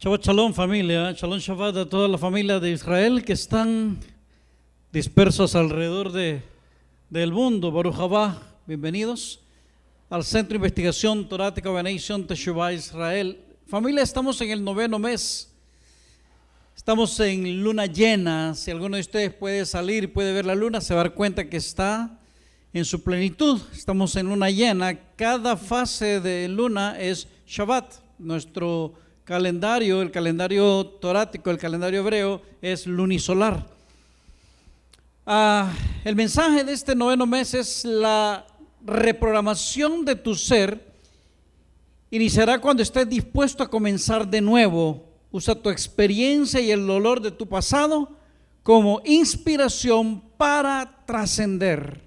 Shabbat Shalom familia, Shalom Shabbat a toda la familia de Israel que están dispersos alrededor del mundo. Baruch Haba, bienvenidos al Centro de Investigación Torática Benation Teshuvah Israel. Familia, estamos en el 9º mes, estamos en luna llena. Si alguno de ustedes puede salir y puede ver la luna, se va a dar cuenta que está en su plenitud. Estamos en luna llena, cada fase de luna es Shabbat. Nuestro calendario, el calendario torático, el calendario hebreo es lunisolar. El mensaje de este 9º mes es la reprogramación de tu ser. Iniciará cuando estés dispuesto a comenzar de nuevo. Usa tu experiencia y el dolor de tu pasado como inspiración para trascender.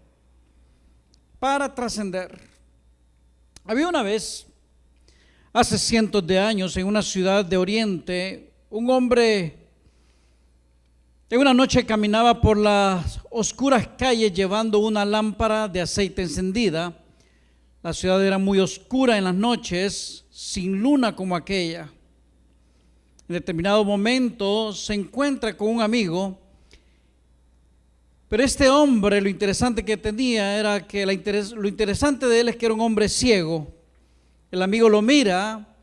Para trascender. Había una vez, hace cientos de años, en una ciudad de Oriente, un hombre en una noche caminaba por las oscuras calles llevando una lámpara de aceite encendida. La ciudad era muy oscura en las noches, sin luna como aquella. En determinado momento se encuentra con un amigo, pero este hombre, lo interesante que tenía era que lo interesante de él es que era un hombre ciego. El amigo lo mira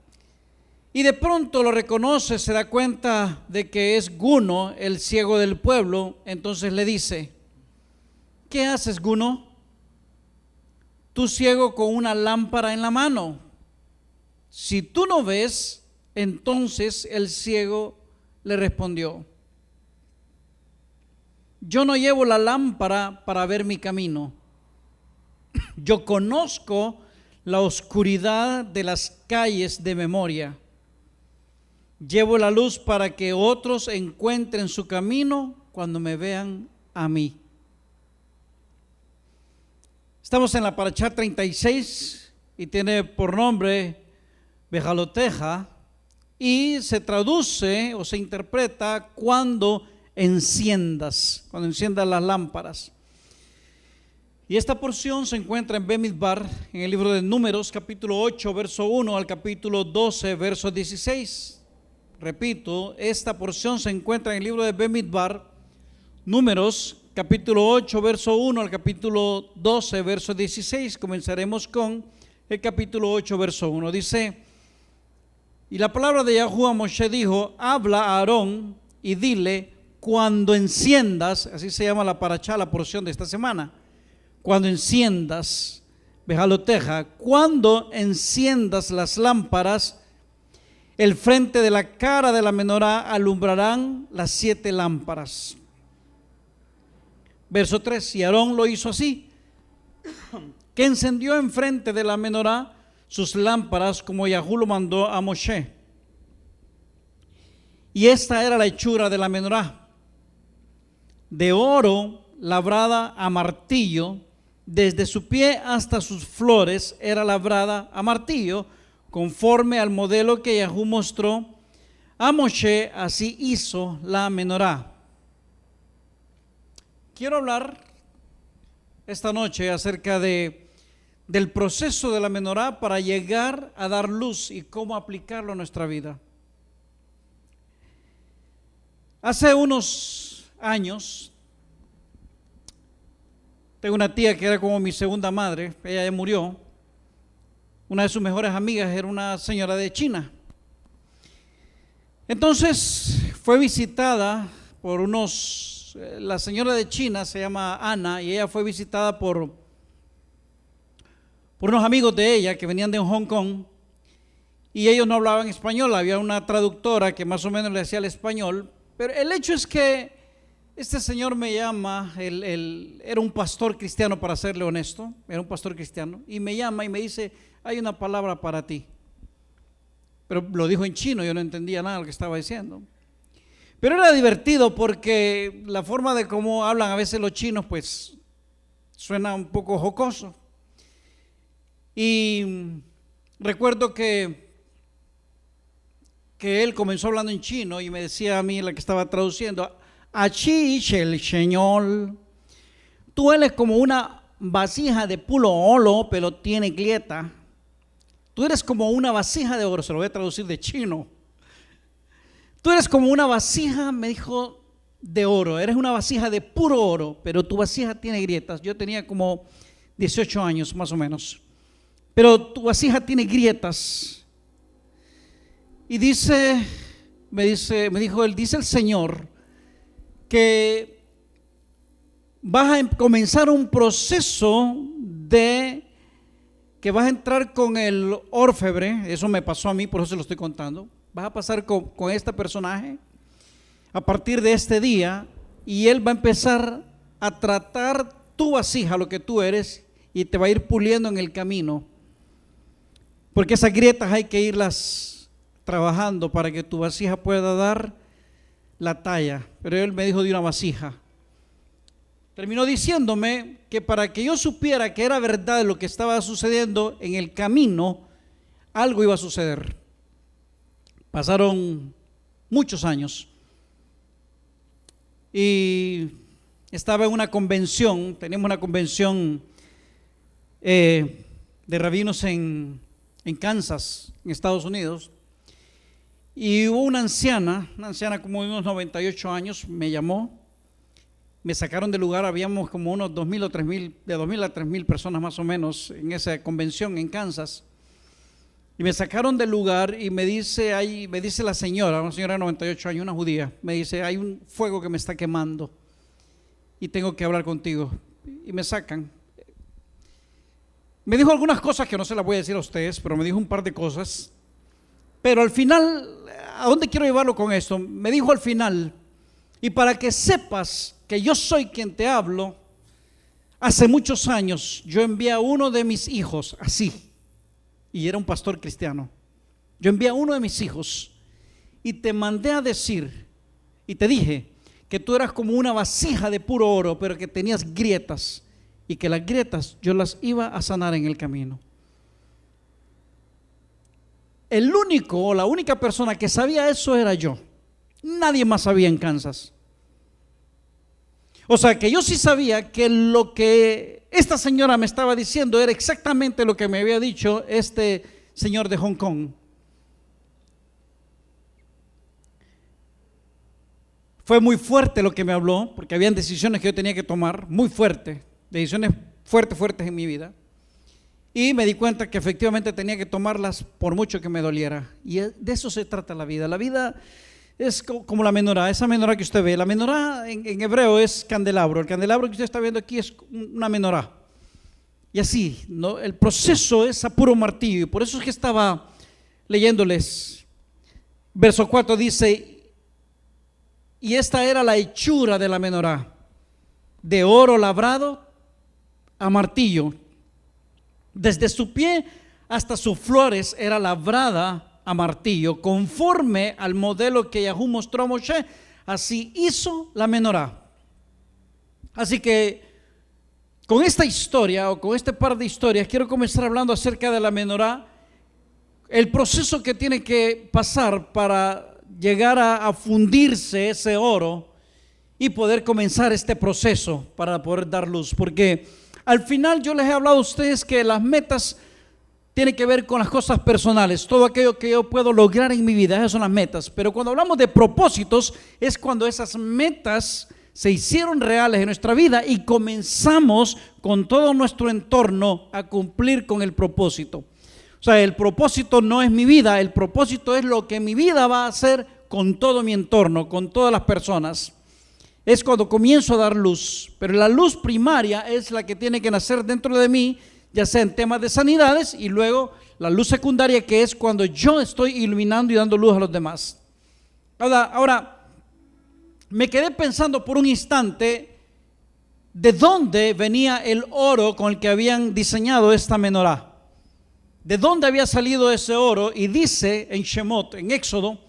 y de pronto lo reconoce, se da cuenta de que es Guno, el ciego del pueblo. Entonces le dice: ¿qué haces, Guno? Tú ciego con una lámpara en la mano. Si tú no ves, entonces el ciego le respondió: yo no llevo la lámpara para ver mi camino. Yo conozco la oscuridad de las calles de memoria. Llevo la luz para que otros encuentren su camino cuando me vean a mí. Estamos en la Parashá 36 y tiene por nombre Behaloteja y se traduce o se interpreta cuando enciendas las lámparas. Y esta porción se encuentra en Bemidbar, en el libro de Números, capítulo 8, verso 1 al capítulo 12, verso 16. Repito, esta porción se encuentra en el libro de Bemidbar, Números, capítulo 8, verso 1 al capítulo 12, verso 16. Comenzaremos con el capítulo 8, verso 1. Dice: y la palabra de Yahuwah a Moshe dijo: habla a Aarón y dile, cuando enciendas, así se llama la parashá, la porción de esta semana, cuando enciendas, Behaloteja, cuando enciendas las lámparas, el frente de la cara de la menorá alumbrarán las 7 lámparas. Verso 3, y Aarón lo hizo así, que encendió enfrente de la menorá sus lámparas como Yahuwah lo mandó a Moshe. Y esta era la hechura de la menorá: de oro labrada a martillo, desde su pie hasta sus flores era labrada a martillo, conforme al modelo que Yahuwah mostró a Moshe, así hizo la menorá. Quiero hablar esta noche acerca del proceso de la menorá para llegar a dar luz y cómo aplicarlo a nuestra vida. Hace unos años, tengo una tía que era como mi segunda madre, ella ya murió. Una de sus mejores amigas era una señora de China. Entonces fue visitada por la señora de China se llama Ana, y ella fue visitada por unos amigos de ella que venían de Hong Kong, y ellos no hablaban español. Había una traductora que más o menos le hacía el español, pero el hecho es que este señor me llama, era un pastor cristiano, para serle honesto, era un pastor cristiano, y me llama y me dice: hay una palabra para ti. Pero lo dijo en chino, yo no entendía nada de lo que estaba diciendo. Pero era divertido porque la forma de cómo hablan a veces los chinos, pues suena un poco jocoso. Y recuerdo que él comenzó hablando en chino y me decía a mí, la que estaba traduciendo: Achí el Señor, tú eres como una vasija de puro oro, pero tiene grieta. Tú eres como una vasija de oro, se lo voy a traducir de chino. tú eres como una vasija, me dijo, de oro, eres una vasija de puro oro, pero tu vasija tiene grietas. Yo tenía como 18 años más o menos, pero tu vasija tiene grietas. Y me dijo él, dice el Señor que vas a comenzar un proceso de que vas a entrar con el orfebre. Eso me pasó a mí, por eso se lo estoy contando. Vas a pasar con este personaje a partir de este día, y él va a empezar a tratar tu vasija, lo que tú eres, y te va a ir puliendo en el camino, porque esas grietas hay que irlas trabajando para que tu vasija pueda dar la talla. Pero él me dijo de una vasija. Terminó diciéndome que para que yo supiera que era verdad lo que estaba sucediendo en el camino, algo iba a suceder. Pasaron muchos años y estaba en una convención, teníamos una convención de rabinos en Kansas, en Estados Unidos, y hubo una anciana como de unos 98 años, me llamó, me sacaron del lugar, habíamos como unos 2,000 o 3,000, de 2,000 a 3,000 personas más o menos en esa convención en Kansas, y me sacaron del lugar y me dice la señora, una señora de 98 años, una judía, me dice, hay un fuego que me está quemando y tengo que hablar contigo. Y me sacan. Me dijo algunas cosas que no se las voy a decir a ustedes, pero me dijo un par de cosas. Pero al final, ¿a dónde quiero llevarlo con esto? Me dijo al final, y para que sepas que yo soy quien te hablo, hace muchos años yo envié a uno de mis hijos así, y era un pastor cristiano. Yo envié a uno de mis hijos y te mandé a decir, y te dije que tú eras como una vasija de puro oro, pero que tenías grietas, y que las grietas yo las iba a sanar en el camino. El único o la única persona que sabía eso era yo. Nadie más sabía en Kansas. O sea que yo sí sabía que lo que esta señora me estaba diciendo era exactamente lo que me había dicho este señor de Hong Kong. Fue muy fuerte lo que me habló, porque habían decisiones que yo tenía que tomar, muy fuertes, decisiones fuertes en mi vida. Y me di cuenta que efectivamente tenía que tomarlas por mucho que me doliera. Y de eso se trata la vida. La vida es como la menorá, esa menorá que usted ve. La menorá en hebreo es candelabro. El candelabro que usted está viendo aquí es una menorá. Y así, ¿no? El proceso es a puro martillo. Y por eso es que estaba leyéndoles. Verso 4 dice, y esta era la hechura de la menorá, de oro labrado a martillo. Desde su pie hasta sus flores era labrada a martillo, conforme al modelo que Yahú mostró a Moshe, así hizo la menorá. Así que con esta historia o con este par de historias quiero comenzar hablando acerca de la menorá, el proceso que tiene que pasar para llegar a fundirse ese oro y poder comenzar este proceso para poder dar luz, porque al final yo les he hablado a ustedes que las metas tienen que ver con las cosas personales, todo aquello que yo puedo lograr en mi vida, esas son las metas. Pero cuando hablamos de propósitos es cuando esas metas se hicieron reales en nuestra vida y comenzamos con todo nuestro entorno a cumplir con el propósito. O sea, el propósito no es mi vida, el propósito es lo que mi vida va a hacer con todo mi entorno, con todas las personas. Es cuando comienzo a dar luz, pero la luz primaria es la que tiene que nacer dentro de mí, ya sea en temas de sanidades, y luego la luz secundaria, que es cuando yo estoy iluminando y dando luz a los demás. Ahora me quedé pensando por un instante de dónde venía el oro con el que habían diseñado esta menorá, de dónde había salido ese oro. Y dice en Shemot, en Éxodo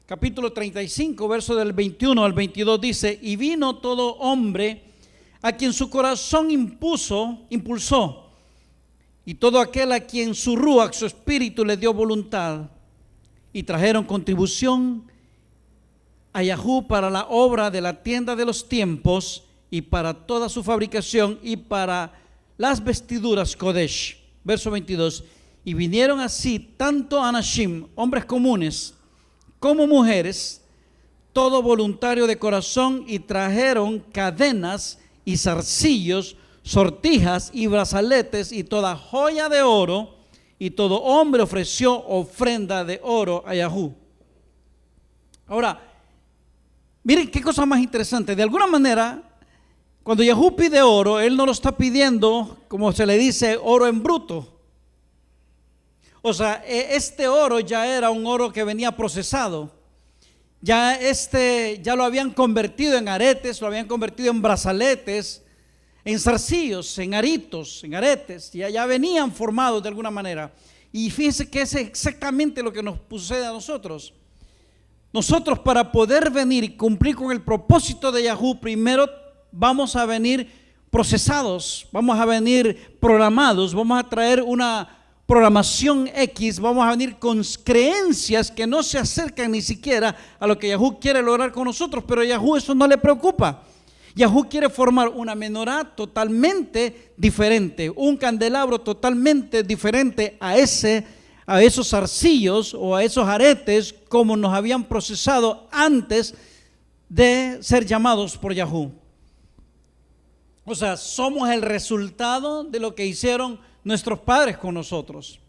capítulo 35, verso del 21 al 22, dice, y vino todo hombre a quien su corazón impulsó, y todo aquel a quien su ruach, su espíritu, le dio voluntad, y trajeron contribución a Yahú para la obra de la tienda de los tiempos, y para toda su fabricación, y para las vestiduras Kodesh. Verso 22, y vinieron así tanto anashim, hombres comunes, como mujeres, todo voluntario de corazón, y trajeron cadenas y zarcillos, sortijas y brazaletes y toda joya de oro, y todo hombre ofreció ofrenda de oro a Yahú. Ahora, miren qué cosa más interesante. De alguna manera, cuando Yahú pide oro, Él no lo está pidiendo, como se le dice, oro en bruto. O sea, este oro ya era un oro que venía procesado. Ya lo habían convertido en aretes, lo habían convertido en brazaletes, en zarcillos, en aritos, en aretes. Ya venían formados de alguna manera. Y fíjense que es exactamente lo que nos sucede a nosotros. Nosotros, para poder venir y cumplir con el propósito de Yahú, primero vamos a venir procesados, vamos a venir programados, vamos a traer una programación X, vamos a venir con creencias que no se acercan ni siquiera a lo que Yahú quiere lograr con nosotros, pero a Yahú eso no le preocupa. Yahú quiere formar una menorá totalmente diferente, un candelabro totalmente diferente a esos zarcillos o a esos aretes como nos habían procesado antes de ser llamados por Yahú. O sea, somos el resultado de lo que hicieron nuestros padres con nosotros.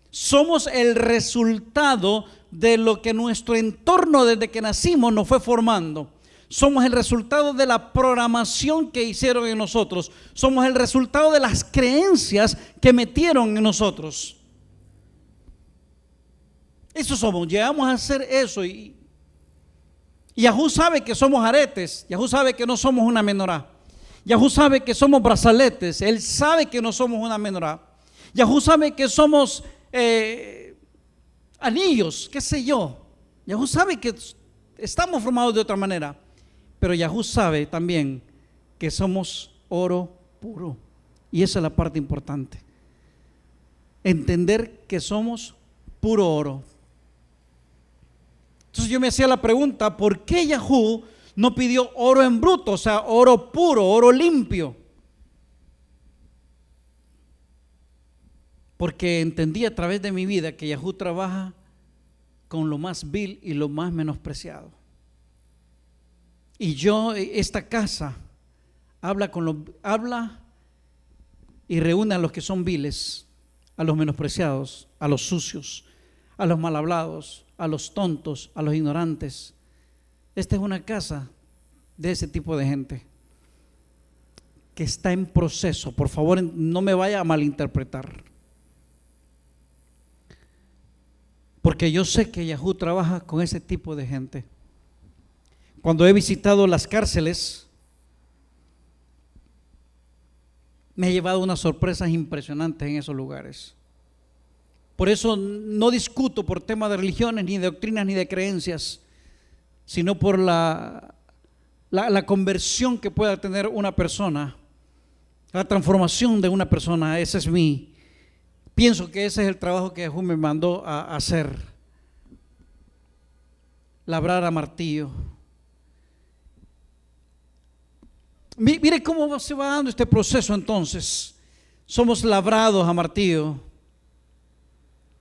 Somos el resultado de lo que nuestro entorno desde que nacimos nos fue formando. Somos el resultado de la programación que hicieron en nosotros. Somos el resultado de las creencias que metieron en nosotros. Eso somos, llegamos a hacer eso. Y Yahú sabe que somos aretes. Yahú sabe que no somos una menorá. Yahú sabe que somos brazaletes. Él sabe que no somos una menorá. Yahú sabe que somos anillos, qué sé yo. Yahú sabe que estamos formados de otra manera. Pero Yahú sabe también que somos oro puro. Y esa es la parte importante. Entender que somos puro oro. Entonces yo me hacía la pregunta, ¿por qué Yahú no pidió oro en bruto? O sea, oro puro, oro limpio. Porque entendí a través de mi vida que Yahú trabaja con lo más vil y lo más menospreciado. Y esta casa habla y reúne a los que son viles, a los menospreciados, a los sucios, a los mal hablados, a los tontos, a los ignorantes. Esta es una casa de ese tipo de gente que está en proceso. Por favor, no me vaya a malinterpretar, porque yo sé que Yahú trabaja con ese tipo de gente. Cuando he visitado las cárceles, me he llevado unas sorpresas impresionantes en esos lugares. Por eso no discuto por temas de religiones, ni de doctrinas, ni de creencias, sino por la conversión que pueda tener una persona, la transformación de una persona. Pienso que ese es el trabajo que Yahú me mandó a hacer, labrar a martillo. Mire cómo se va dando este proceso entonces. Somos labrados a martillo.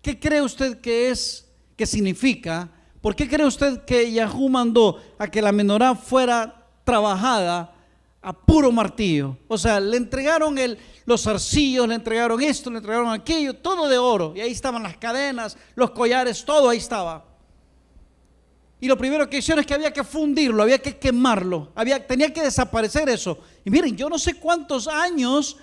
¿Qué cree usted que significa? ¿Por qué cree usted que Yahú mandó a que la menorá fuera trabajada a puro martillo? O sea, le entregaron los zarcillos, le entregaron esto, le entregaron aquello, todo de oro. Y ahí estaban las cadenas, los collares, todo ahí estaba. Y lo primero que hicieron es que había que fundirlo, había que quemarlo, tenía que desaparecer eso. Y miren, yo no sé cuántos años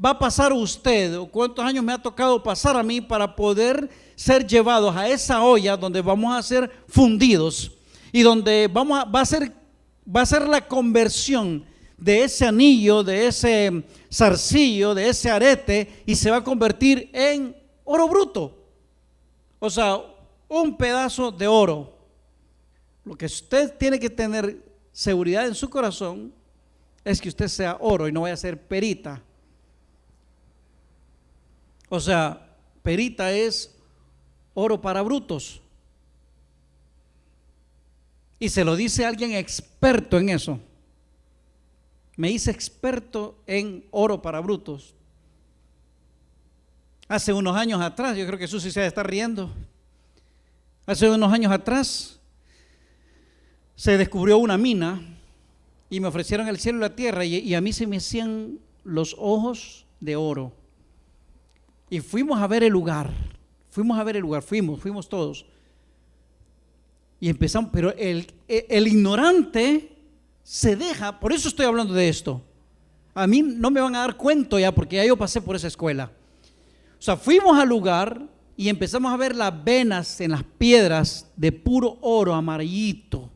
va a pasar usted o cuántos años me ha tocado pasar a mí para poder ser llevados a esa olla donde vamos a ser fundidos y donde va a ser la conversión de ese anillo, de ese zarcillo, de ese arete, y se va a convertir en oro bruto. O sea, un pedazo de oro. Lo que usted tiene que tener seguridad en su corazón es que usted sea oro y no vaya a ser perita. O sea, perita es oro para brutos. Y se lo dice alguien experto en eso. Me hice experto en oro para brutos. Hace unos años atrás, yo creo que Susi se está riendo. Hace unos años atrás, se descubrió una mina y me ofrecieron el cielo y la tierra, y a mí se me hacían los ojos de oro. Y fuimos a ver el lugar, fuimos todos. Y empezamos, pero el ignorante se deja, por eso estoy hablando de esto. A mí no me van a dar cuento ya, porque ya yo pasé por esa escuela. O sea, fuimos al lugar y empezamos a ver las venas en las piedras de puro oro amarillito.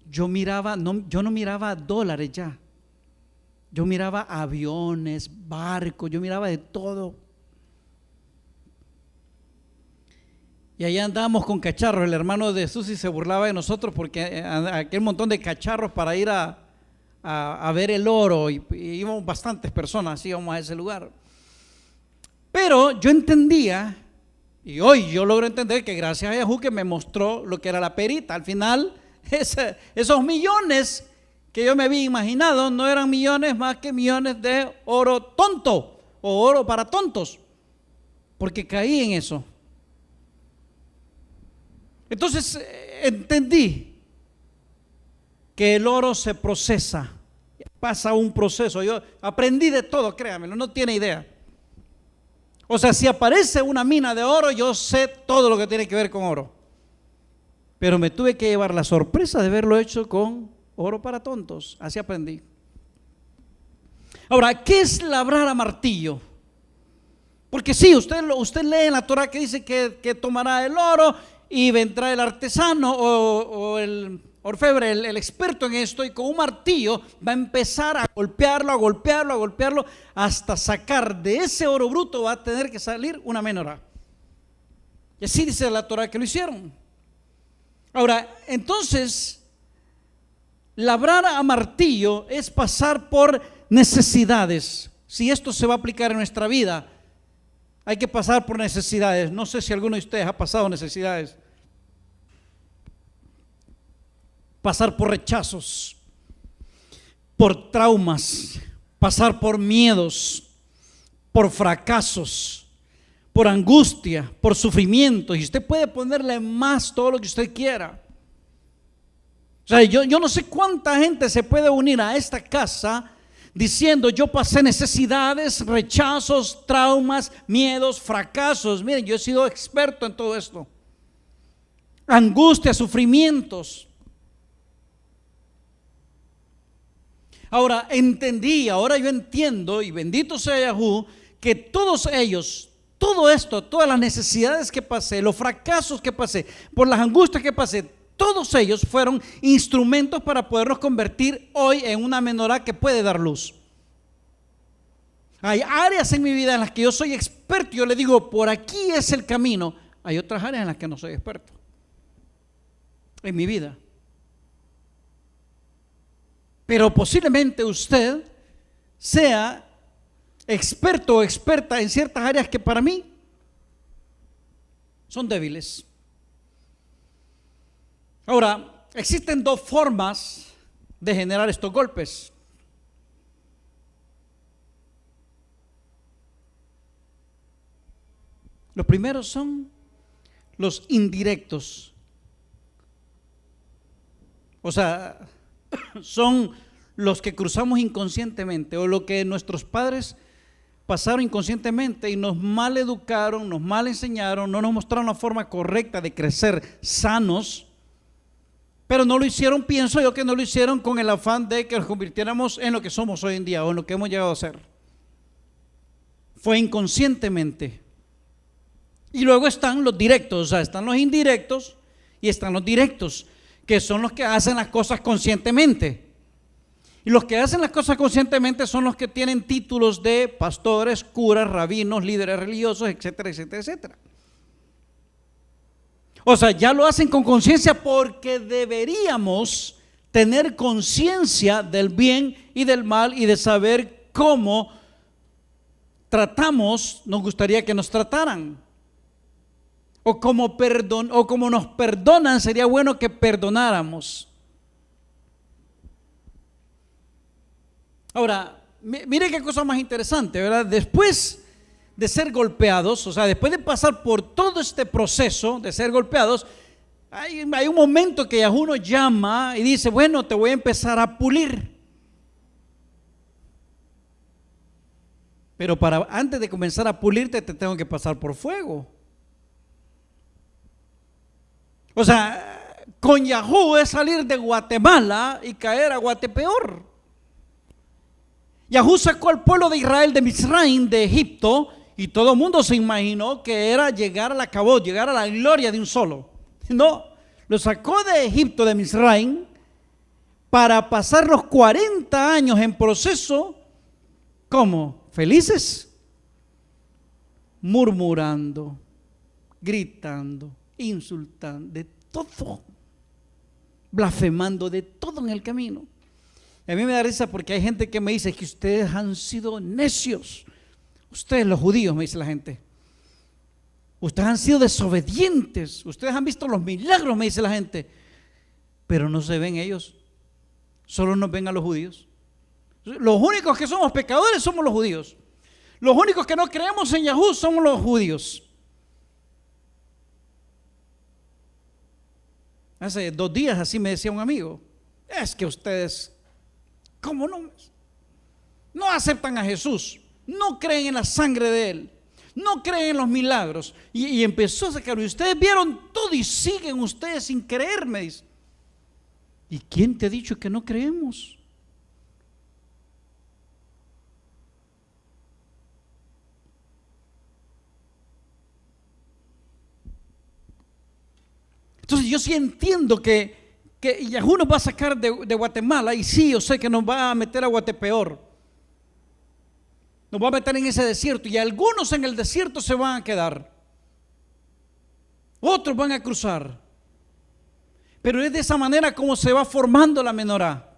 Yo no miraba dólares ya. Yo miraba aviones, barcos, yo miraba de todo. Y allá andábamos con cacharros. El hermano de Susi se burlaba de nosotros porque aquel montón de cacharros para ir a ver el oro, y íbamos bastantes personas, íbamos a ese lugar. Pero yo entendía, y hoy yo logro entender, que gracias a Yahoo que me mostró lo que era la perita. Al final, esos millones que yo me había imaginado no eran millones más que millones de oro tonto o oro para tontos, porque caí en eso. Entonces entendí que el oro se procesa, pasa un proceso. Yo aprendí de todo, créanmelo, no tiene idea. O sea, si aparece una mina de oro, yo sé todo lo que tiene que ver con oro. Pero me tuve que llevar la sorpresa de haberlo hecho con oro para tontos. Así aprendí. Ahora, ¿qué es labrar a martillo? Porque sí, usted lee en la Torah que dice que tomará el oro y vendrá el artesano o el orfebre, el experto en esto, y con un martillo va a empezar a golpearlo hasta sacar de ese oro bruto. Va a tener que salir una menorá. Y así dice la Torah que lo hicieron. Ahora, entonces, labrar a martillo es pasar por necesidades. Si esto se va a aplicar en nuestra vida, hay que pasar por necesidades. No sé si alguno de ustedes ha pasado necesidades. Pasar por rechazos, por traumas, pasar por miedos, por fracasos, por angustia, por sufrimiento. Y usted puede ponerle más todo lo que usted quiera. O sea, yo no sé cuánta gente se puede unir a esta casa diciendo: yo pasé necesidades, rechazos, traumas, miedos, fracasos. Miren, yo he sido experto en todo esto. Angustia, sufrimientos. Ahora yo entiendo, y bendito sea Yahoo, que todos ellos, todo esto, todas las necesidades que pasé, los fracasos que pasé, por las angustias que pasé, todos ellos fueron instrumentos para podernos convertir hoy en una menorá que puede dar luz. Hay áreas en mi vida en las que yo soy experto, yo le digo: por aquí es el camino. Hay otras áreas en las que no soy experto en mi vida. Pero posiblemente usted sea experto o experta en ciertas áreas que para mí son débiles. Ahora, existen dos formas de generar estos golpes. Los primeros son los indirectos. O sea, son los que cruzamos inconscientemente, o lo que nuestros padres pasaron inconscientemente y nos mal educaron, nos mal enseñaron, no nos mostraron la forma correcta de crecer sanos, pero no lo hicieron, pienso yo que no lo hicieron con el afán de que nos convirtiéramos en lo que somos hoy en día o en lo que hemos llegado a ser. Fue inconscientemente. Y luego están los directos, o sea, están los indirectos y están los directos, que son los que hacen las cosas conscientemente. Y los que hacen las cosas conscientemente son los que tienen títulos de pastores, curas, rabinos, líderes religiosos, etcétera, etcétera, etcétera. O sea, ya lo hacen con conciencia, porque deberíamos tener conciencia del bien y del mal y de saber cómo tratamos, nos gustaría que nos trataran. O como nos perdonan, sería bueno que perdonáramos. Ahora, mire qué cosa más interesante, ¿verdad? Después de ser golpeados, o sea, después de pasar por todo este proceso de ser golpeados, Hay un momento que Yahú nos llama y dice, bueno, te voy a empezar a pulir. Pero antes de comenzar a pulirte, te tengo que pasar por fuego. O sea, con Yahú es salir de Guatemala y caer a Guatepeor. Yahú sacó al pueblo de Israel de Misraim, de Egipto, y todo el mundo se imaginó que era llegar a la Kabod, llegar a la gloria de un solo. No, lo sacó de Egipto, de Misraim, para pasar los 40 años en proceso, ¿cómo? Felices, murmurando, gritando, insultando, de todo, blasfemando de todo en el camino. Y a mí me da risa porque hay gente que me dice que ustedes han sido necios. Ustedes los judíos, me dice la gente. Ustedes han sido desobedientes. Ustedes han visto los milagros, me dice la gente. Pero no se ven ellos. Solo nos ven a los judíos. Los únicos que somos pecadores somos los judíos. Los únicos que no creemos en Yahú somos los judíos. Hace 2 días así me decía un amigo. Es que ustedes, ¿cómo no aceptan a Jesús? No creen en la sangre de Él. No creen en los milagros. Y empezó a sacar. Y ustedes vieron todo y siguen ustedes sin creer, me dice. ¿Y quién te ha dicho que no creemos? Entonces yo sí entiendo que Yahú nos va a sacar de Guatemala, y sí, yo sé que nos va a meter a Guatepeor. Nos va a meter en ese desierto, y algunos en el desierto se van a quedar. Otros van a cruzar. Pero es de esa manera como se va formando la menorá.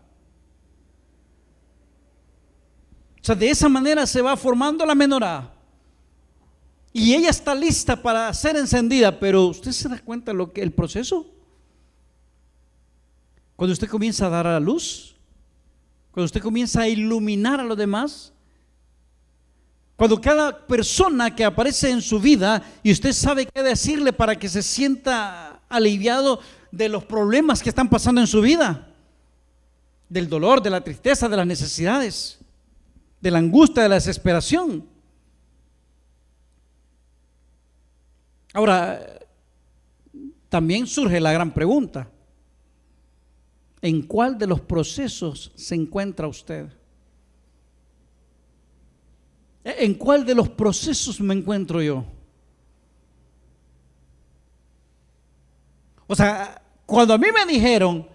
O sea, de esa manera se va formando la menorá. Y ella está lista para ser encendida, pero usted se da cuenta de el proceso. Cuando usted comienza a dar a la luz, cuando usted comienza a iluminar a los demás, cuando cada persona que aparece en su vida y usted sabe qué decirle para que se sienta aliviado de los problemas que están pasando en su vida, del dolor, de la tristeza, de las necesidades, de la angustia, de la desesperación. Ahora, también surge la gran pregunta: ¿en cuál de los procesos se encuentra usted? ¿En cuál de los procesos me encuentro yo? O sea, cuando a mí me dijeron,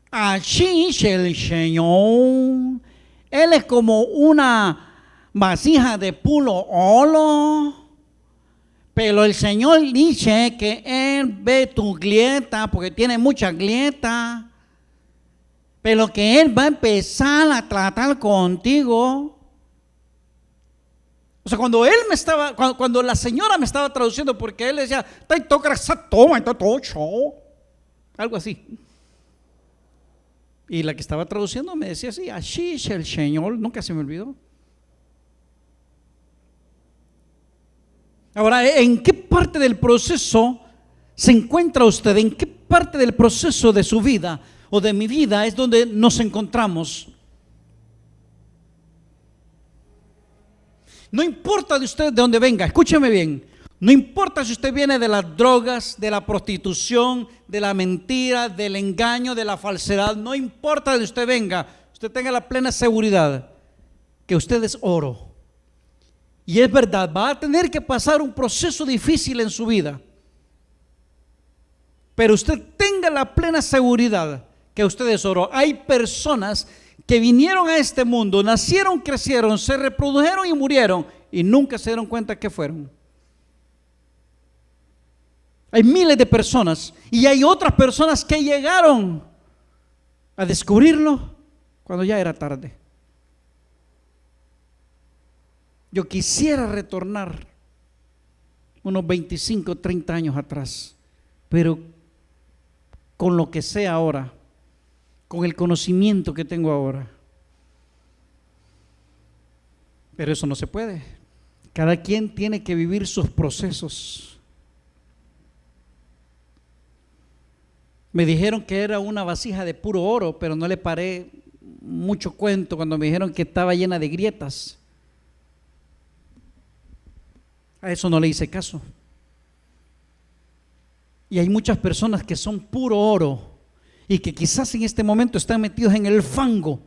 así dice el Señor, Él es como una vasija de puro oro, pero el Señor dice que Él ve tu grieta, porque tiene muchas grietas, pero que Él va a empezar a tratar contigo. O sea, cuando él me estaba, cuando la señora me estaba traduciendo, porque él decía, algo así. Y la que estaba traduciendo me decía así, así es el Señor, nunca se me olvidó. Ahora, ¿en qué parte del proceso se encuentra usted? ¿En qué parte del proceso de su vida o de mi vida es donde nos encontramos? No importa de usted de dónde venga, escúcheme bien. No importa si usted viene de las drogas, de la prostitución, de la mentira, del engaño, de la falsedad. No importa de dónde usted venga, usted tenga la plena seguridad que usted es oro. Y es verdad, va a tener que pasar un proceso difícil en su vida. Pero usted tenga la plena seguridad que usted es oro. Hay personas que vinieron a este mundo, nacieron, crecieron, se reprodujeron y murieron y nunca se dieron cuenta que fueron. Hay miles de personas y hay otras personas que llegaron a descubrirlo cuando ya era tarde. Yo quisiera retornar unos 25, 30 años atrás, pero con lo que sé ahora, con el conocimiento que tengo ahora. Pero eso no se puede. Cada quien tiene que vivir sus procesos. Me dijeron que era una vasija de puro oro, pero no le paré mucho cuento cuando me dijeron que estaba llena de grietas. A eso no le hice caso. Y hay muchas personas que son puro oro y que quizás en este momento están metidos en el fango,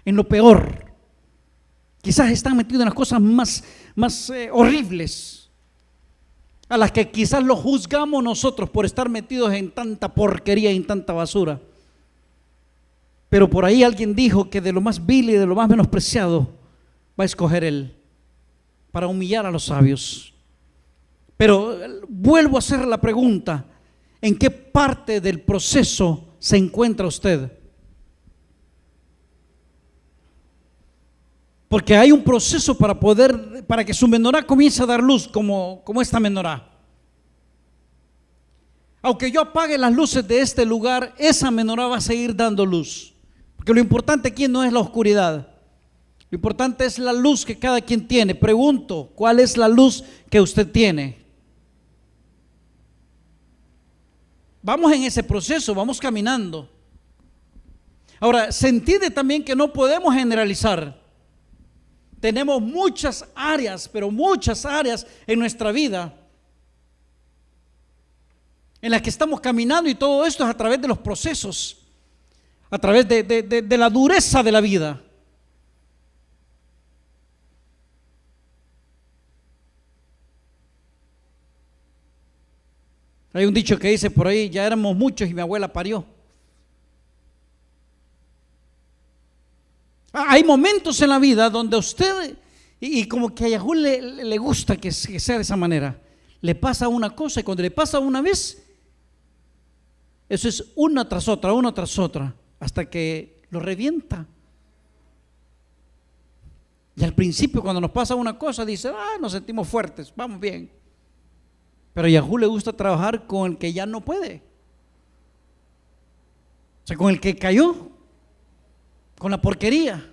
en lo peor. Quizás están metidos en las cosas más horribles, a las que quizás los juzgamos nosotros por estar metidos en tanta porquería y en tanta basura. Pero por ahí alguien dijo que de lo más vil y de lo más menospreciado va a escoger él para humillar a los sabios. Pero vuelvo a hacer la pregunta: ¿en qué parte del proceso se encuentra usted? Porque hay un proceso para que su menorá comience a dar luz, como esta menorá. Aunque yo apague las luces de este lugar, esa menorá va a seguir dando luz. Porque lo importante aquí no es la oscuridad, lo importante es la luz que cada quien tiene. Pregunto, ¿cuál es la luz que usted tiene? Vamos en ese proceso, vamos caminando. Ahora, se entiende también que no podemos generalizar. Tenemos muchas áreas, pero muchas áreas en nuestra vida en las que estamos caminando, y todo esto es a través de los procesos, a través de la dureza de la vida. Hay un dicho que dice por ahí: ya éramos muchos y mi abuela parió. Hay momentos en la vida donde a usted, y como que a Yahú le gusta que sea de esa manera, le pasa una cosa, y cuando le pasa una vez, eso es una tras otra, hasta que lo revienta. Y al principio, cuando nos pasa una cosa, dice: nos sentimos fuertes, vamos bien. Pero a Yahú le gusta trabajar con el que ya no puede, o sea, con el que cayó, con la porquería.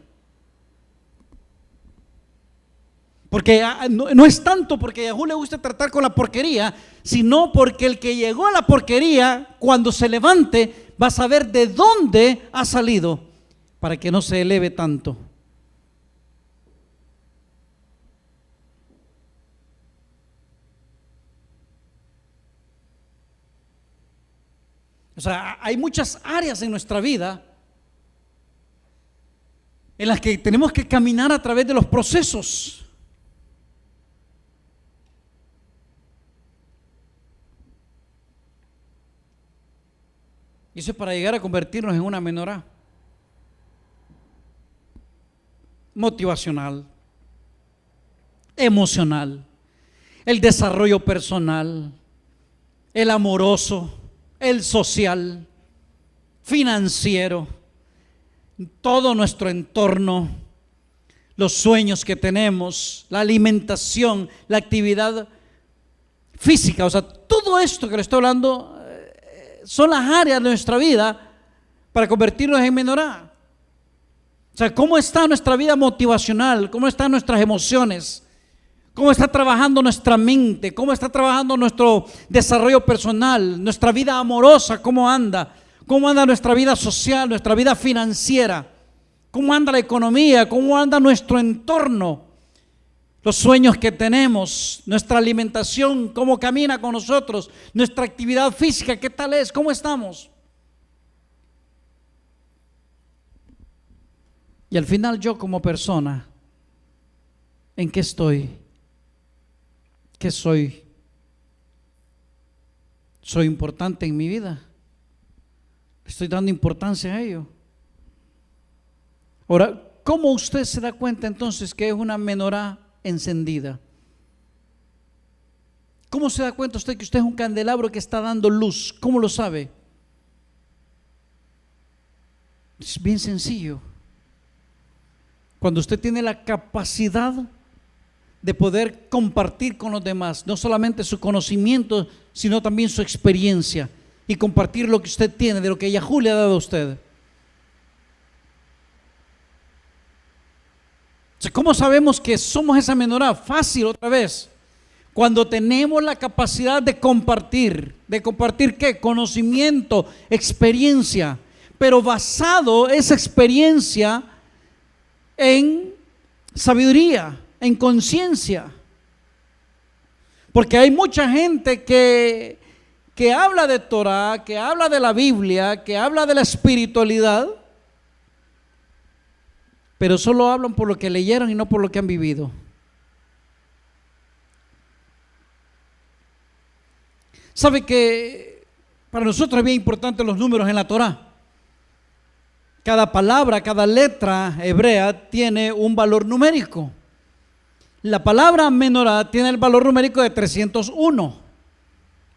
Porque no es tanto porque a Yahú le gusta tratar con la porquería, sino porque el que llegó a la porquería, cuando se levante, va a saber de dónde ha salido, para que no se eleve tanto. O sea, hay muchas áreas en nuestra vida en las que tenemos que caminar a través de los procesos. Y eso es para llegar a convertirnos en una menorá motivacional, emocional, el desarrollo personal, el amoroso, el social, financiero, todo nuestro entorno, los sueños que tenemos, la alimentación, la actividad física. O sea, todo esto que le estoy hablando son las áreas de nuestra vida para convertirnos en menorá. O sea, ¿cómo está nuestra vida motivacional? ¿Cómo están nuestras emociones? ¿Cómo está trabajando nuestra mente? ¿Cómo está trabajando nuestro desarrollo personal? Nuestra vida amorosa, ¿cómo anda? ¿Cómo anda nuestra vida social, nuestra vida financiera? ¿Cómo anda la economía? ¿Cómo anda nuestro entorno? Los sueños que tenemos, nuestra alimentación, cómo camina con nosotros, nuestra actividad física, ¿qué tal es? ¿Cómo estamos? Y al final, yo como persona, ¿en qué estoy? ¿Qué soy? ¿Soy importante en mi vida? ¿Estoy dando importancia a ello? Ahora, ¿cómo usted se da cuenta entonces que es una menorá encendida? ¿Cómo se da cuenta usted que usted es un candelabro que está dando luz? ¿Cómo lo sabe? Es bien sencillo. Cuando usted tiene la capacidad de poder compartir con los demás, no solamente su conocimiento, sino también su experiencia, y compartir lo que usted tiene, de lo que Yahú le ha dado a usted. O sea, ¿cómo sabemos que somos esa menorá? Fácil, otra vez. Cuando tenemos la capacidad de compartir ¿qué? Conocimiento, experiencia, pero basado esa experiencia en sabiduría, en conciencia. Porque hay mucha gente que habla de Torah, que habla de la Biblia, que habla de la espiritualidad, pero solo hablan por lo que leyeron y no por lo que han vivido. ¿Sabe que para nosotros es bien importante los números en la Torah? Cada palabra, cada letra hebrea tiene un valor numérico. La palabra menorá tiene el valor numérico de 301.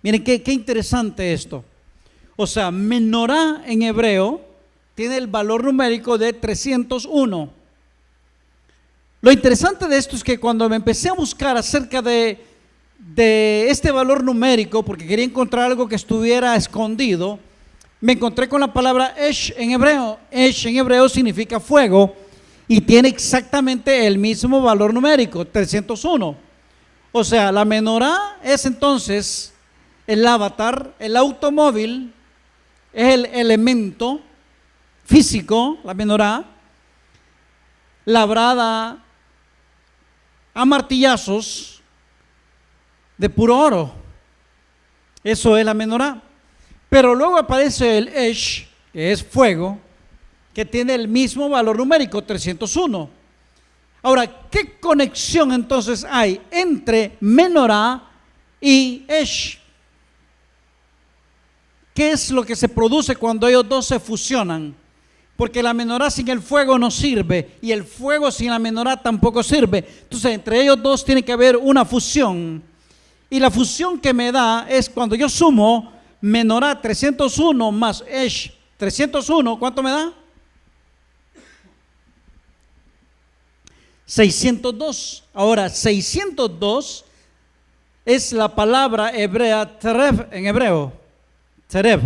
Miren qué interesante esto. O sea, menorá en hebreo tiene el valor numérico de 301. Lo interesante de esto es que cuando me empecé a buscar acerca de este valor numérico, porque quería encontrar algo que estuviera escondido, me encontré con la palabra esh en hebreo. Esh en hebreo significa fuego y tiene exactamente el mismo valor numérico, 301. O sea, la menorá es entonces el avatar, el automóvil, es el elemento físico, la menorá, labrada a martillazos de puro oro. Eso es la menorá. Pero luego aparece el esh, que es fuego, que tiene el mismo valor numérico, 301. Ahora, ¿qué conexión entonces hay entre menorá y esh? ¿Qué es lo que se produce cuando ellos dos se fusionan? Porque la menorá sin el fuego no sirve y el fuego sin la menorá tampoco sirve. Entonces, entre ellos dos tiene que haber una fusión. Y la fusión que me da es cuando yo sumo menorá 301 más esh 301, ¿cuánto me da? 602. Ahora, 602 es la palabra hebrea tereb en hebreo. Tereb.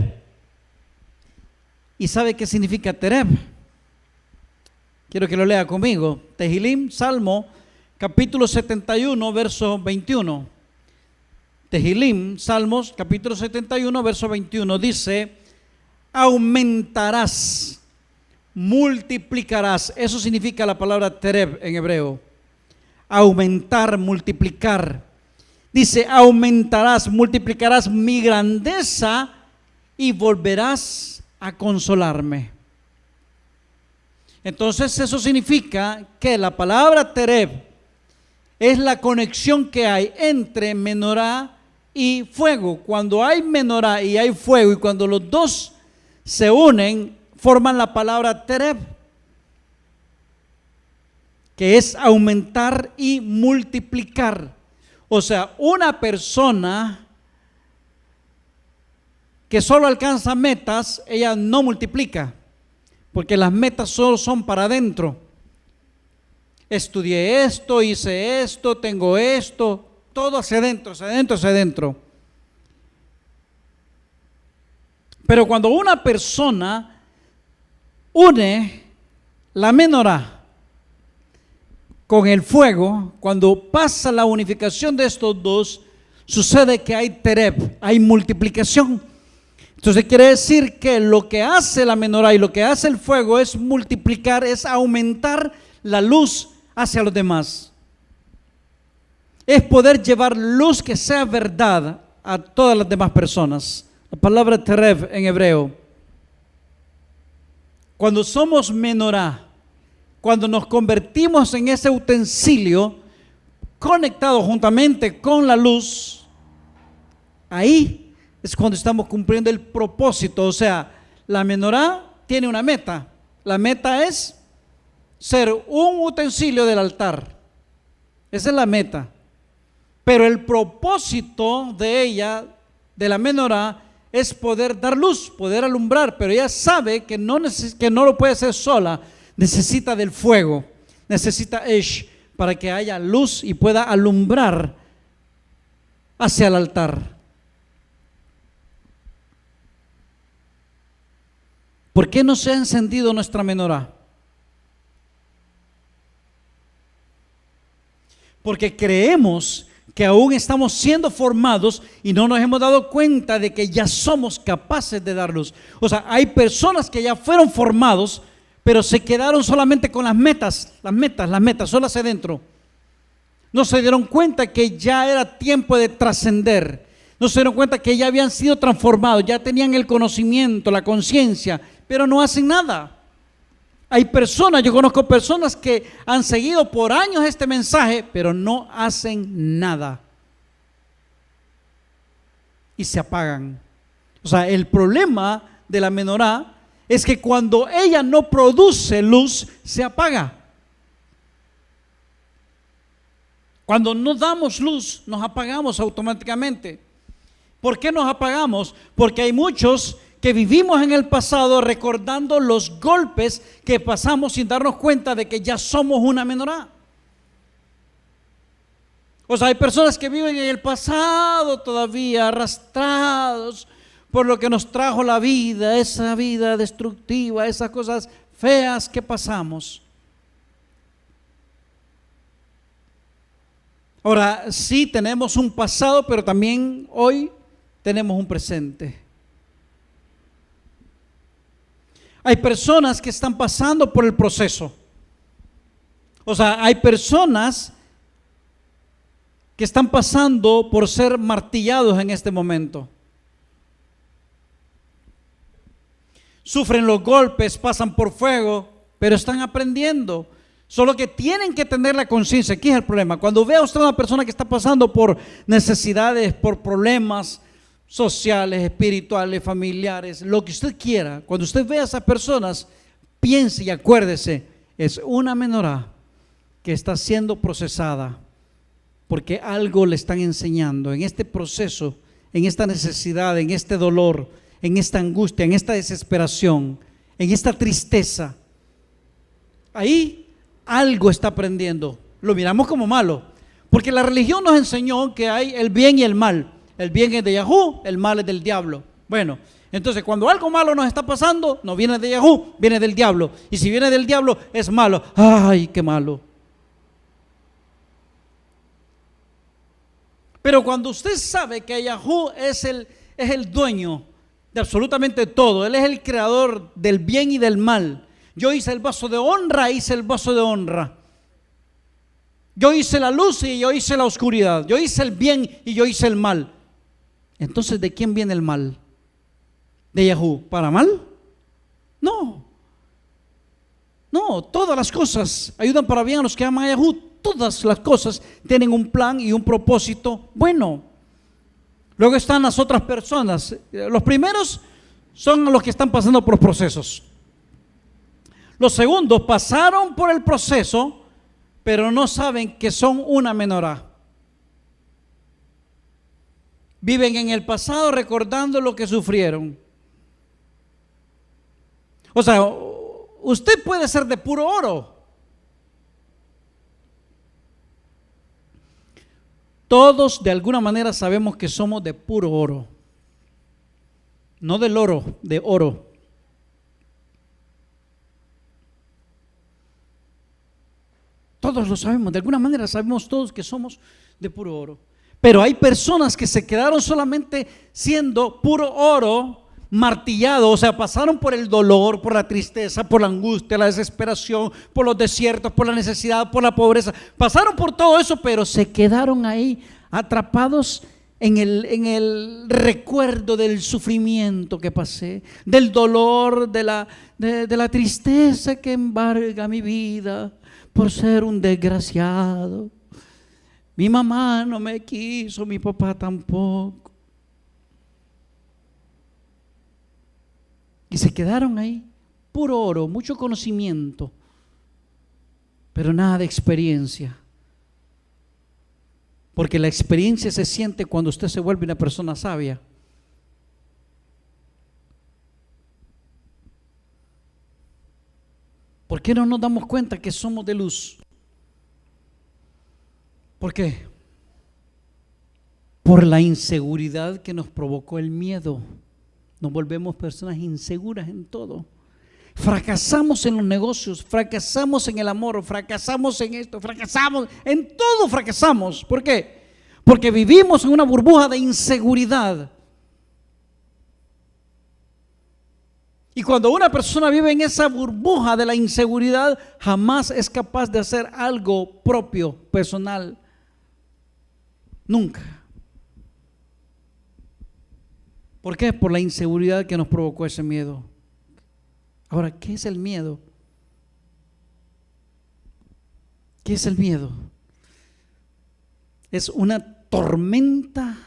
¿Y sabe qué significa tereb? Quiero que lo lea conmigo. Tehilim, Salmo, capítulo 71, verso 21. Tehilim, Salmos, capítulo 71, verso 21, dice: aumentarás, multiplicarás. Eso significa la palabra tereb en hebreo. Aumentar, multiplicar. Dice: aumentarás, multiplicarás mi grandeza y volverás a consolarme. Entonces eso significa que la palabra tereb es la conexión que hay entre menorá y fuego. Cuando hay menorá y hay fuego, y cuando los dos se unen, forman la palabra tereb, que es aumentar y multiplicar. O sea, una persona que solo alcanza metas, ella no multiplica, porque las metas solo son para adentro. Estudié esto, hice esto, tengo esto, todo hacia adentro, hacia adentro, hacia adentro. Pero cuando una persona une la menorá con el fuego, cuando pasa la unificación de estos dos, sucede que hay tereb, hay multiplicación. Entonces quiere decir que lo que hace la menorá y lo que hace el fuego es multiplicar, es aumentar la luz hacia los demás. Es poder llevar luz que sea verdad a todas las demás personas. La palabra tereb en hebreo. Cuando somos menorá, cuando nos convertimos en ese utensilio conectado juntamente con la luz, ahí es cuando estamos cumpliendo el propósito. O sea, la menorá tiene una meta. La meta es ser un utensilio del altar. Esa es la meta. Pero el propósito de ella, de la menorá, es poder dar luz, poder alumbrar. Pero ella sabe que no lo puede hacer sola. Necesita del fuego, necesita esh para que haya luz y pueda alumbrar hacia el altar. ¿Por qué no se ha encendido nuestra menorá? Porque creemos que aún estamos siendo formados y no nos hemos dado cuenta de que ya somos capaces de dar luz. O sea, hay personas que ya fueron formados, pero se quedaron solamente con las metas, solo hacia adentro. No se dieron cuenta que ya era tiempo de trascender. No se dieron cuenta que ya habían sido transformados, ya tenían el conocimiento, la conciencia, pero no hacen nada. Hay personas, yo conozco personas que han seguido por años este mensaje, pero no hacen nada. Y se apagan. O sea, el problema de la menorá es que cuando ella no produce luz, se apaga. Cuando no damos luz, nos apagamos automáticamente. ¿Por qué nos apagamos? Porque hay muchos que vivimos en el pasado recordando los golpes que pasamos sin darnos cuenta de que ya somos una menorá. O sea, hay personas que viven en el pasado todavía arrastrados por lo que nos trajo la vida, esa vida destructiva, esas cosas feas que pasamos. Ahora, sí tenemos un pasado, pero también hoy tenemos un presente. Hay personas que están pasando por el proceso. O sea, hay personas que están pasando por ser martillados en este momento. Sufren los golpes, pasan por fuego, pero están aprendiendo. Solo que tienen que tener la conciencia. Aquí es el problema. Cuando vea usted a una persona que está pasando por necesidades, por problemas sociales, espirituales, familiares, lo que usted quiera, cuando usted vea a esas personas, piense y acuérdese, es una menorá que está siendo procesada porque algo le están enseñando en este proceso, en esta necesidad, en este dolor, en esta angustia, en esta desesperación, en esta tristeza. Ahí algo está aprendiendo. Lo miramos como malo, porque la religión nos enseñó que hay el bien y el mal. El bien es de Yahú, el mal es del diablo. Bueno, entonces cuando algo malo nos está pasando, no viene de Yahú, viene del diablo. Y si viene del diablo, es malo. ¡Ay, qué malo! Pero cuando usted sabe que Yahú es el dueño de absolutamente todo, Él es el creador del bien y del mal. Yo hice el vaso de honra, hice el vaso de honra. Yo hice la luz y yo hice la oscuridad. Yo hice el bien y yo hice el mal. Entonces, ¿de quién viene el mal? ¿De Yahú? ¿Para mal? No. No, todas las cosas ayudan para bien a los que aman a Yahú. Todas las cosas tienen un plan y un propósito bueno. Luego están las otras personas. Los primeros son los que están pasando por los procesos. Los segundos pasaron por el proceso, pero no saben que son una menorá. Viven en el pasado recordando lo que sufrieron. O sea, usted puede ser de puro oro. Todos de alguna manera sabemos que somos de puro oro. No del oro, de oro. Todos lo sabemos, de alguna manera sabemos todos que somos de puro oro. Pero hay personas que se quedaron solamente siendo puro oro martillado, o sea, pasaron por el dolor, por la tristeza, por la angustia, la desesperación, por los desiertos, por la necesidad, por la pobreza. Pasaron por todo eso, pero se quedaron ahí atrapados en el recuerdo del sufrimiento que pasé, del dolor, de la tristeza que embarga mi vida por ser un desgraciado. Mi mamá no me quiso, mi papá tampoco. Y se quedaron ahí, puro oro, mucho conocimiento, pero nada de experiencia. Porque la experiencia se siente cuando usted se vuelve una persona sabia. ¿Por qué no nos damos cuenta que somos de luz? ¿Por qué? Por la inseguridad que nos provocó el miedo. Nos volvemos personas inseguras en todo. Fracasamos en los negocios, fracasamos en el amor, fracasamos en esto, fracasamos en todo, fracasamos. ¿Por qué? porque vivimos en una burbuja de inseguridad. Y cuando una persona vive en esa burbuja de la inseguridad, jamás es capaz de hacer algo propio, personal. Nunca. ¿Por qué? Por la inseguridad que nos provocó ese miedo. Ahora, ¿qué es el miedo? ¿Qué es el miedo? Es una tormenta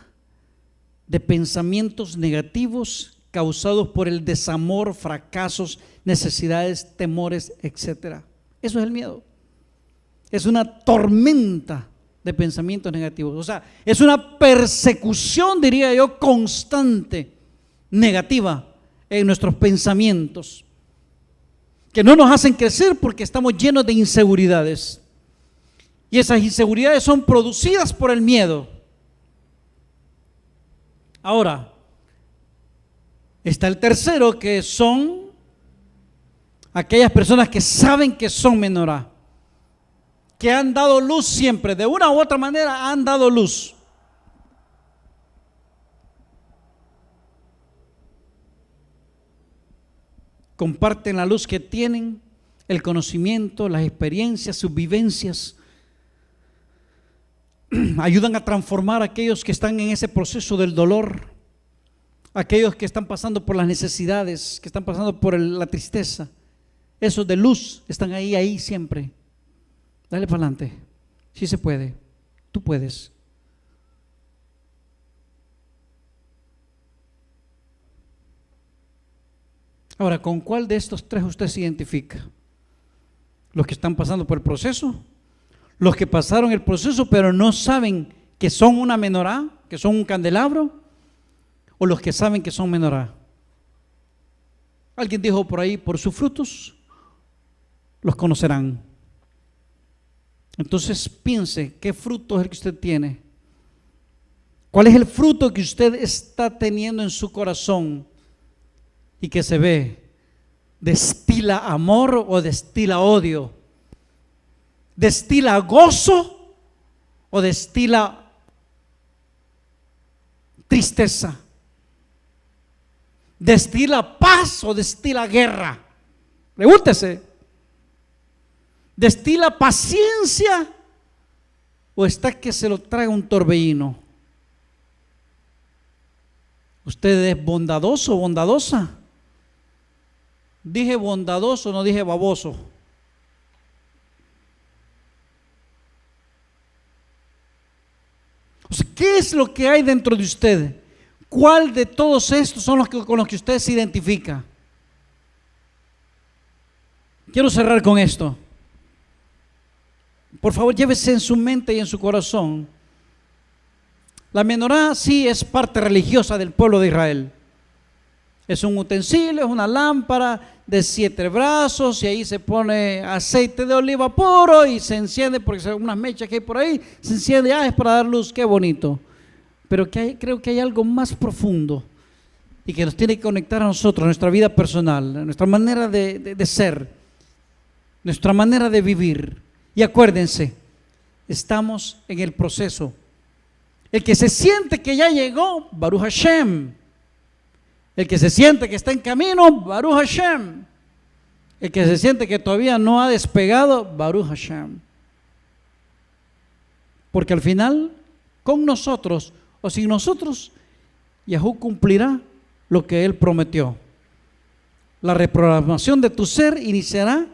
de pensamientos negativos causados por el desamor, fracasos, necesidades, temores, etc. Eso es el miedo. Es una tormenta de pensamientos negativos. O sea, es una persecución, diría yo, constante, negativa en nuestros pensamientos, que no nos hacen crecer porque estamos llenos de inseguridades. Y esas inseguridades son producidas por el miedo. Ahora, está el tercero, que son aquellas personas que saben que son menor A, que han dado luz siempre, de una u otra manera han dado luz. Comparten la luz que tienen, el conocimiento, las experiencias, sus vivencias. Ayudan a transformar a aquellos que están en ese proceso del dolor, aquellos que están pasando por las necesidades, que están pasando por la tristeza. Esos de luz están ahí siempre. Dale para adelante. Sí se puede. Tú puedes. Ahora, ¿con cuál de estos tres usted se identifica? ¿Los que están pasando por el proceso? ¿Los que pasaron el proceso pero no saben que son una menorá, que son un candelabro? ¿O los que saben que son menorá? Alguien dijo por ahí, por sus frutos los conocerán. Entonces piense, ¿qué fruto es el que usted tiene? ¿Cuál es el fruto que usted está teniendo en su corazón y que se ve? ¿Destila amor o destila odio? ¿Destila gozo o destila tristeza? ¿Destila paz o destila guerra? Pregúntese. ¿Destila paciencia o está que se lo traga un torbellino? ¿Usted es bondadoso o bondadosa? Dije bondadoso, no dije baboso. O sea, ¿qué es lo que hay dentro de usted? ¿Cuál de todos estos son los con los que usted se identifica? Quiero cerrar con esto. Por favor, llévese en su mente y en su corazón. La menorá sí es parte religiosa del pueblo de Israel. Es un utensilio, es una lámpara de 7 brazos y ahí se pone aceite de oliva puro y se enciende, porque son unas mechas que hay por ahí, se enciende, es para dar luz, qué bonito. Pero creo que hay algo más profundo y que nos tiene que conectar a nosotros, a nuestra vida personal, a nuestra manera de ser, nuestra manera de vivir. Y acuérdense, estamos en el proceso. El que se siente que ya llegó, Baruch Hashem. El que se siente que está en camino, Baruch Hashem. El que se siente que todavía no ha despegado, Baruch Hashem. Porque al final, con nosotros o sin nosotros, Yahú cumplirá lo que Él prometió. La reprogramación de tu ser iniciará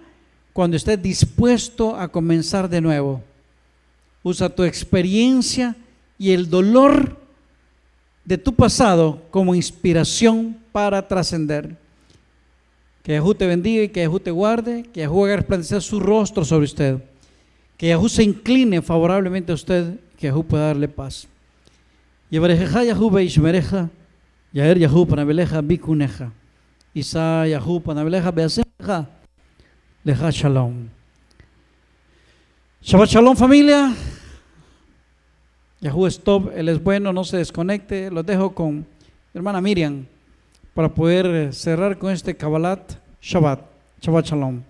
cuando estés dispuesto a comenzar de nuevo. Usa tu experiencia y el dolor de tu pasado como inspiración para trascender. Que Yahú te bendiga y que Yahú te guarde, que Yahú haga resplandecer su rostro sobre usted, que Yahú se incline favorablemente a usted, que Yahú pueda darle paz. Yevarejeja Yahú beishmereja, yaer Yahú panabeleja bikuneja, Isa Yahú panabeleja beaseja, leja shalom. Shabbat shalom, familia. Yahú es top, Él es bueno, no se desconecte. Los dejo con mi hermana Miriam para poder cerrar con este Kabbalat Shabbat. Shabbat shalom.